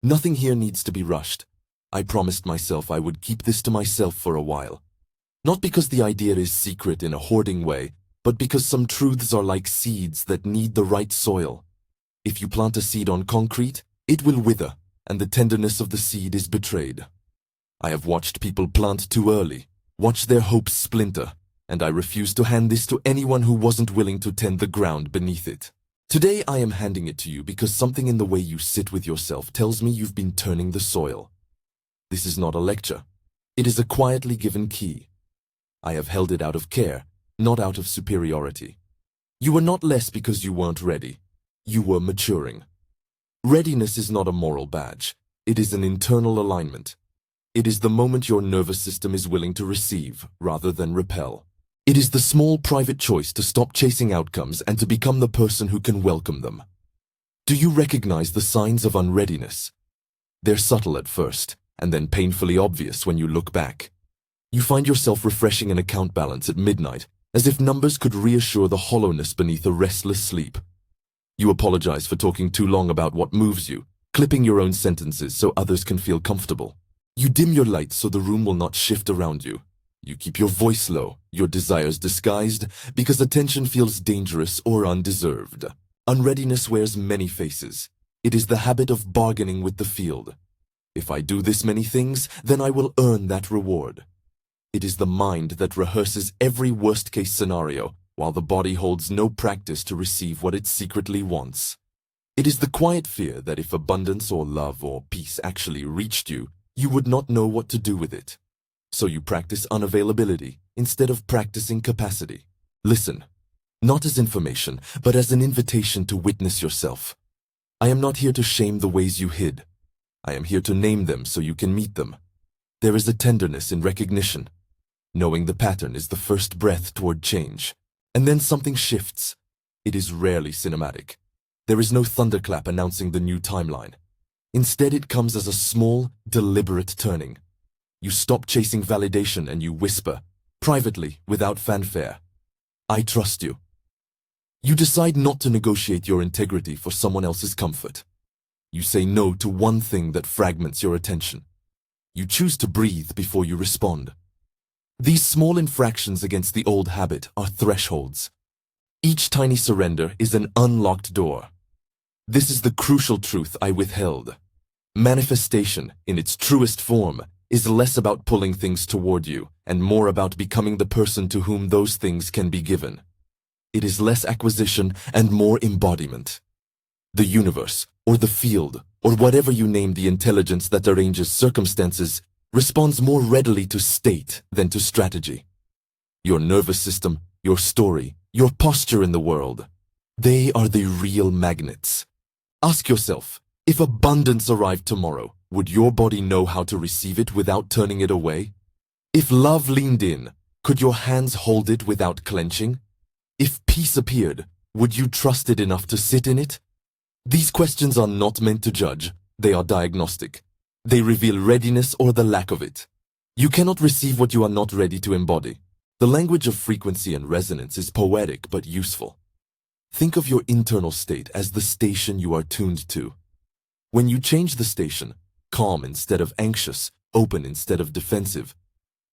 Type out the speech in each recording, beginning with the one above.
Nothing here needs to be rushed. I promised myself I would keep this to myself for a while. Not because the idea is secret in a hoarding way, but because some truths are like seeds that need the right soil. If you plant a seed on concrete, it will wither, and the tenderness of the seed is betrayed. I have watched people plant too early, watch their hopes splinter, and I refuse to hand this to anyone who wasn't willing to tend the ground beneath it. Today I am handing it to you because something in the way you sit with yourself tells me you've been turning the soil. This is not a lecture. It is a quietly given key. I have held it out of care, not out of superiority. You were not less because you weren't ready. You were maturing. Readiness is not a moral badge. It is an internal alignment. It is the moment your nervous system is willing to receive rather than repel. It is the small private choice to stop chasing outcomes and to become the person who can welcome them. Do you recognize the signs of unreadiness? They're subtle at first, and then painfully obvious when you look back. You find yourself refreshing an account balance at midnight, as if numbers could reassure the hollowness beneath a restless sleep. You apologize for talking too long about what moves you, clipping your own sentences so others can feel comfortable. You dim your light so the room will not shift around you. You keep your voice low, your desires disguised, because attention feels dangerous or undeserved. Unreadiness wears many faces. It is the habit of bargaining with the field. If I do this many things, then I will earn that reward. It is the mind that rehearses every worst-case scenario, while the body holds no practice to receive what it secretly wants. It is the quiet fear that if abundance or love or peace actually reached you, you would not know what to do with it. So you practice unavailability instead of practicing capacity. Listen, not as information, but as an invitation to witness yourself. I am not here to shame the ways you hid. I am here to name them so you can meet them. There is a tenderness in recognition. Knowing the pattern is the first breath toward change. And then something shifts. It is rarely cinematic. There is no thunderclap announcing the new timeline. Instead, it comes as a small, deliberate turning. You stop chasing validation and you whisper, privately, without fanfare, I trust you. You decide not to negotiate your integrity for someone else's comfort. You say no to one thing that fragments your attention. You choose to breathe before you respond. These small infractions against the old habit are thresholds. Each tiny surrender is an unlocked door. This is the crucial truth I withheld. Manifestation, in its truest form, is less about pulling things toward you and more about becoming the person to whom those things can be given. It is less acquisition and more embodiment. The universe, or the field, or whatever you name the intelligence that arranges circumstances, responds more readily to state than to strategy. Your nervous system, your story, your posture in the world, they are the real magnets. Ask yourself, if abundance arrived tomorrow, would your body know how to receive it without turning it away? If love leaned in, could your hands hold it without clenching? If peace appeared, would you trust it enough to sit in it? These questions are not meant to judge, they are diagnostic. They reveal readiness or the lack of it. You cannot receive what you are not ready to embody. The language of frequency and resonance is poetic but useful. Think of your internal state as the station you are tuned to. When you change the station, calm instead of anxious, open instead of defensive,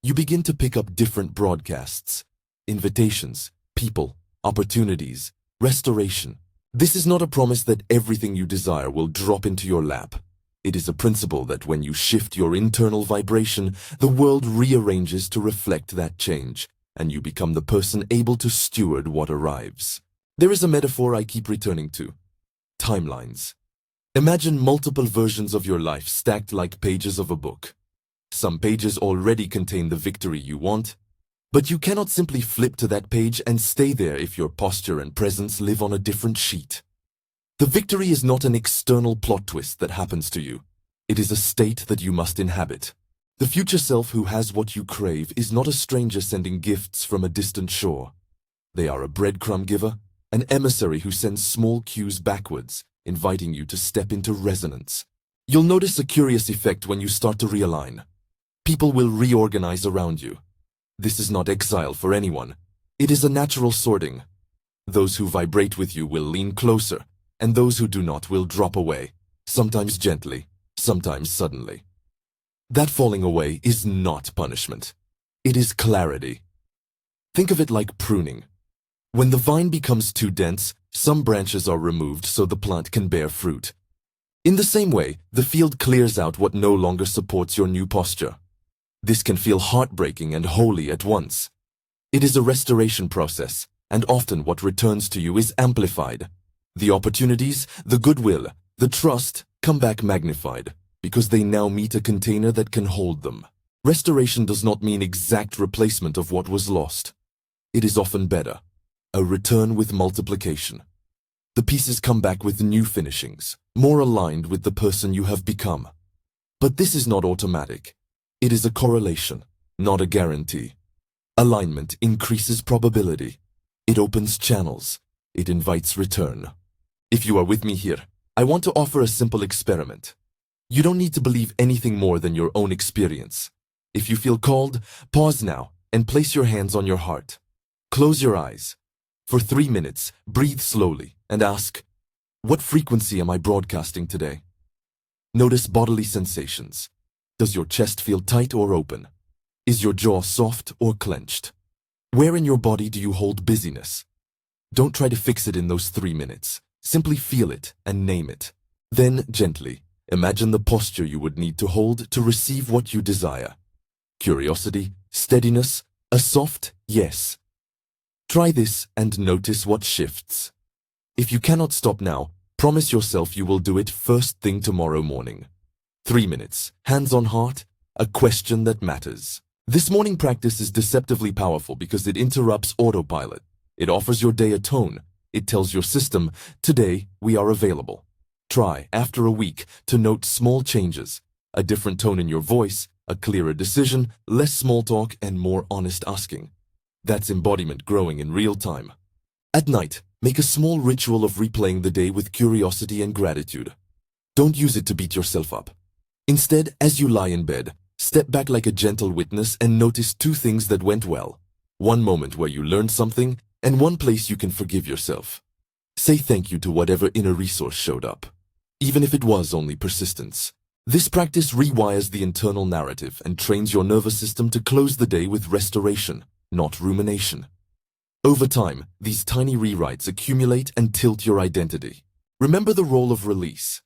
you begin to pick up different broadcasts, invitations, people, opportunities, restoration. This is not a promise that everything you desire will drop into your lap. It is a principle that when you shift your internal vibration, the world rearranges to reflect that change, and you become the person able to steward what arrives. There is a metaphor I keep returning to. Timelines. Imagine multiple versions of your life stacked like pages of a book. Some pages already contain the victory you want, but you cannot simply flip to that page and stay there if your posture and presence live on a different sheet. The victory is not an external plot twist that happens to you. It is a state that you must inhabit. The future self who has what you crave is not a stranger sending gifts from a distant shore. They are a breadcrumb giver, an emissary who sends small cues backwards, inviting you to step into resonance. You'll notice a curious effect when you start to realign. People will reorganize around you. This is not exile for anyone. It is a natural sorting. Those who vibrate with you will lean closer, and those who do not will drop away, sometimes gently, sometimes suddenly. That falling away is not punishment. It is clarity. Think of it like pruning. When the vine becomes too dense, some branches are removed so the plant can bear fruit. In the same way, the field clears out what no longer supports your new posture. This can feel heartbreaking and holy at once. It is a restoration process, and often what returns to you is amplified. The opportunities, the goodwill, the trust come back magnified, because they now meet a container that can hold them. Restoration does not mean exact replacement of what was lost. It is often better, a return with multiplication. The pieces come back with new finishings, more aligned with the person you have become. But this is not automatic. It is a correlation, not a guarantee. Alignment increases probability. It opens channels. It invites return. If you are with me here, I want to offer a simple experiment. You don't need to believe anything more than your own experience. If you feel called, pause now and place your hands on your heart. Close your eyes. For 3 minutes, breathe slowly and ask, what frequency am I broadcasting today? Notice bodily sensations. Does your chest feel tight or open? Is your jaw soft or clenched? Where in your body do you hold busyness? Don't try to fix it in those 3 minutes. Simply feel it and name it. Then, gently, imagine the posture you would need to hold to receive what you desire. Curiosity, steadiness, a soft yes. Try this and notice what shifts. If you cannot stop now, promise yourself you will do it first thing tomorrow morning. 3 minutes, hands on heart, a question that matters. This morning practice is deceptively powerful because it interrupts autopilot. It offers your day a tone. It tells your system, today we are available. Try, after a week, to note small changes, a different tone in your voice, a clearer decision, less small talk, and more honest asking. That's embodiment growing in real time. At night, make a small ritual of replaying the day with curiosity and gratitude. Don't use it to beat yourself up. Instead, as you lie in bed, step back like a gentle witness and notice 2 things that went well. One moment where you learned something, and one place you can forgive yourself. Say thank you to whatever inner resource showed up, even if it was only persistence. This practice rewires the internal narrative and trains your nervous system to close the day with restoration, not rumination. Over time, these tiny rewrites accumulate and tilt your identity. Remember the role of release.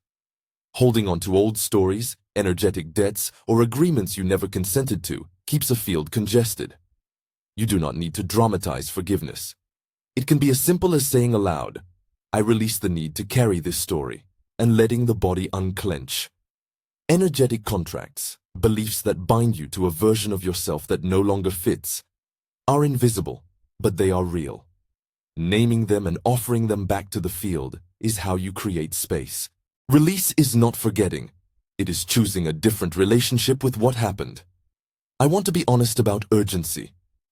Holding on to old stories, energetic debts, or agreements you never consented to keeps a field congested. You do not need to dramatize forgiveness. It can be as simple as saying aloud, I release the need to carry this story, and letting the body unclench. Energetic contracts, beliefs that bind you to a version of yourself that no longer fits, are invisible, but they are real. Naming them and offering them back to the field is how you create space. Release is not forgetting. It is choosing a different relationship with what happened. I want to be honest about urgency.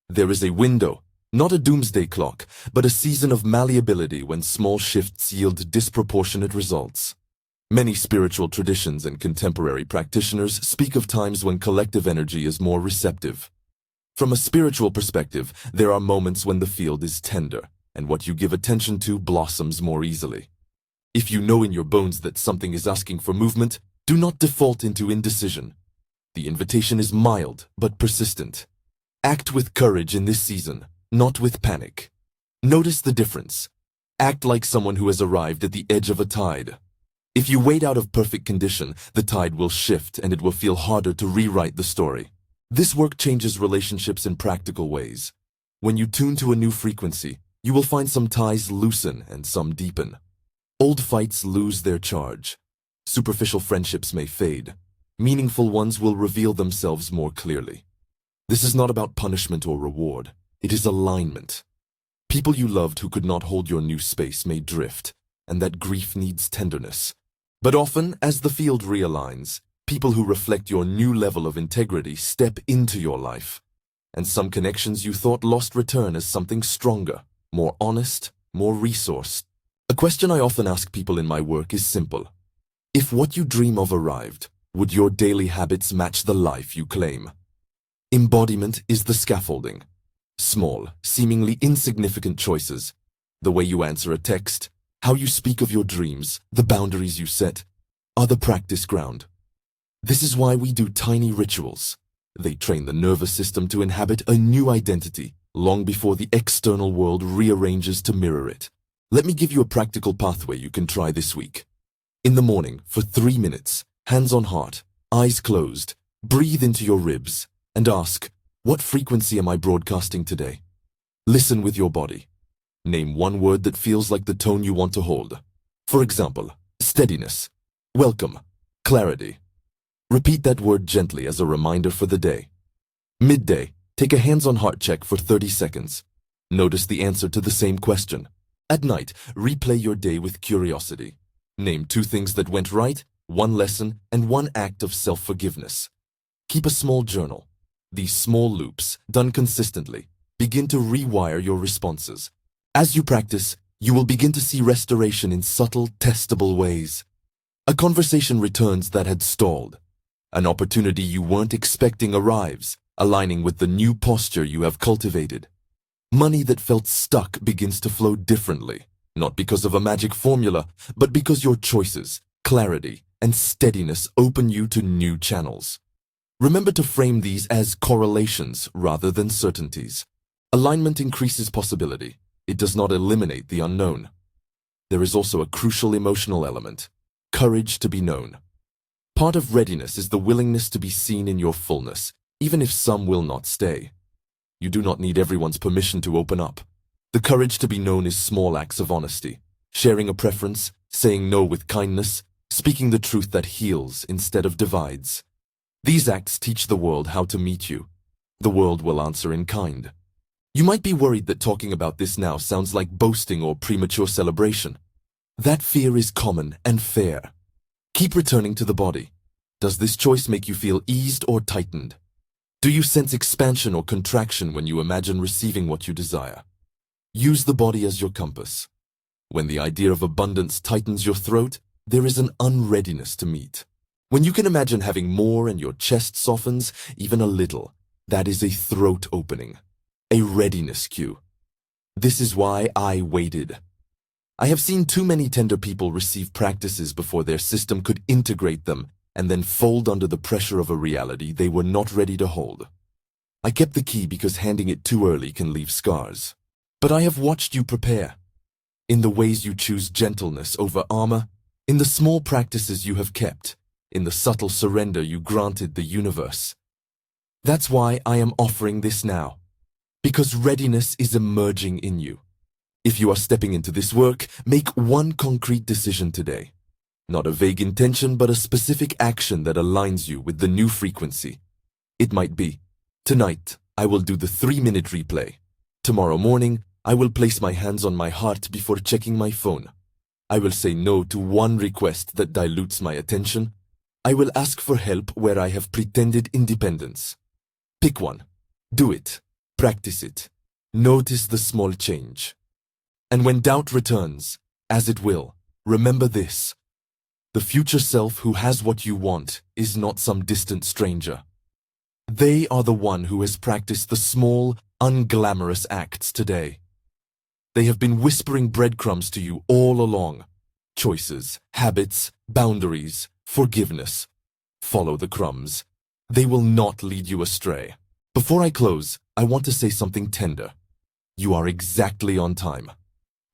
There is a window, not a doomsday clock, but a season of malleability when small shifts yield disproportionate results. Many spiritual traditions and contemporary practitioners speak of times when collective energy is more receptive. From a spiritual perspective, there are moments when the field is tender, and what you give attention to blossoms more easily. If you know in your bones that something is asking for movement, do not default into indecision. The invitation is mild but persistent. Act with courage in this season, not with panic. Notice the difference. Act like someone who has arrived at the edge of a tide. If you wait out of perfect condition, the tide will shift and it will feel harder to rewrite the story. This work changes relationships in practical ways. When you tune to a new frequency, you will find some ties loosen and some deepen. Old fights lose their charge. Superficial friendships may fade. Meaningful ones will reveal themselves more clearly. This is not about punishment or reward. It is alignment. People you loved who could not hold your new space may drift, and that grief needs tenderness. But often, as the field realigns, people who reflect your new level of integrity step into your life. And some connections you thought lost return as something stronger, more honest, more resourced. A question I often ask people in my work is simple. If what you dream of arrived, would your daily habits match the life you claim? Embodiment is the scaffolding. Small, seemingly insignificant choices. The way you answer a text, how you speak of your dreams, the boundaries you set, are the practice ground. This is why we do tiny rituals. They train the nervous system to inhabit a new identity long before the external world rearranges to mirror it. Let me give you a practical pathway you can try this week. In the morning, for 3 minutes, hands on heart, eyes closed, breathe into your ribs, and ask, what frequency am I broadcasting today? Listen with your body. Name one word that feels like the tone you want to hold. For example, steadiness, welcome, clarity. Repeat that word gently as a reminder for the day. Midday, take a hands-on heart check for 30 seconds. Notice the answer to the same question. At night, replay your day with curiosity. Name 2 things that went right, 1 lesson, and 1 act of self-forgiveness. Keep a small journal. These small loops, done consistently, begin to rewire your responses. As you practice, you will begin to see restoration in subtle, testable ways. A conversation returns that had stalled. An opportunity you weren't expecting arrives, aligning with the new posture you have cultivated. Money that felt stuck begins to flow differently, not because of a magic formula, but because your choices, clarity, and steadiness open you to new channels. Remember to frame these as correlations rather than certainties. Alignment increases possibility. It does not eliminate the unknown. There is also a crucial emotional element, courage to be known. Part of readiness is the willingness to be seen in your fullness, even if some will not stay. You do not need everyone's permission to open up. The courage to be known is small acts of honesty, sharing a preference, saying no with kindness, speaking the truth that heals instead of divides. These acts teach the world how to meet you. The world will answer in kind. You might be worried that talking about this now sounds like boasting or premature celebration. That fear is common and fair. Keep returning to the body. Does this choice make you feel eased or tightened? Do you sense expansion or contraction when you imagine receiving what you desire? Use the body as your compass. When the idea of abundance tightens your throat, there is an unreadiness to meet. When you can imagine having more and your chest softens, even a little, that is a throat opening, a readiness cue. This is why I waited. I have seen too many tender people receive practices before their system could integrate them and then fold under the pressure of a reality they were not ready to hold. I kept the key because handing it too early can leave scars. But I have watched you prepare. In the ways you choose gentleness over armor, in the small practices you have kept, in the subtle surrender you granted the universe. That's why I am offering this now. Because readiness is emerging in you. If you are stepping into this work, make one concrete decision today. Not a vague intention, but a specific action that aligns you with the new frequency. It might be, tonight, I will do the 3-minute replay. Tomorrow morning, I will place my hands on my heart before checking my phone. I will say no to one request that dilutes my attention. I will ask for help where I have pretended independence. Pick one. Do it. Practice it. Notice the small change. And when doubt returns, as it will, remember this. The future self who has what you want is not some distant stranger. They are the one who has practiced the small, unglamorous acts today. They have been whispering breadcrumbs to you all along. Choices, habits, boundaries, forgiveness. Follow the crumbs. They will not lead you astray. Before I close, I want to say something tender. You are exactly on time.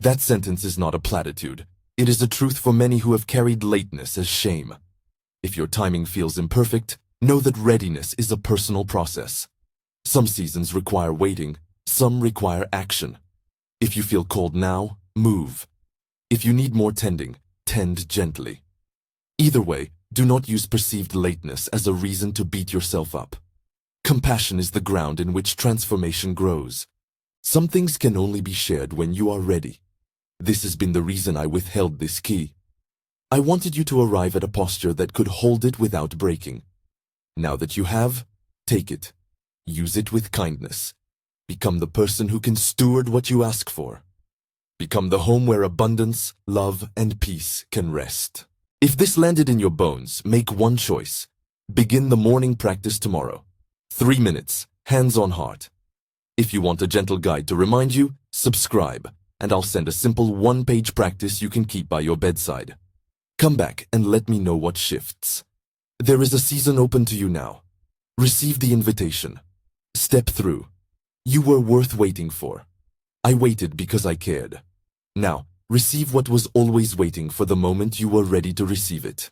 That sentence is not a platitude. It is a truth for many who have carried lateness as shame. If your timing feels imperfect, know that readiness is a personal process. Some seasons require waiting, some require action. If you feel called now, move. If you need more tending, tend gently. Either way, do not use perceived lateness as a reason to beat yourself up. Compassion is the ground in which transformation grows. Some things can only be shared when you are ready. This has been the reason I withheld this key. I wanted you to arrive at a posture that could hold it without breaking. Now that you have, take it. Use it with kindness. Become the person who can steward what you ask for. Become the home where abundance, love, and peace can rest. If this landed in your bones, make one choice. Begin the morning practice tomorrow. 3 minutes, hands on heart. If you want a gentle guide to remind you, subscribe, and I'll send a simple 1-page practice you can keep by your bedside. Come back and let me know what shifts. There is a season open to you now. Receive the invitation. Step through. You were worth waiting for. I waited because I cared. Now, receive what was always waiting for the moment you were ready to receive it.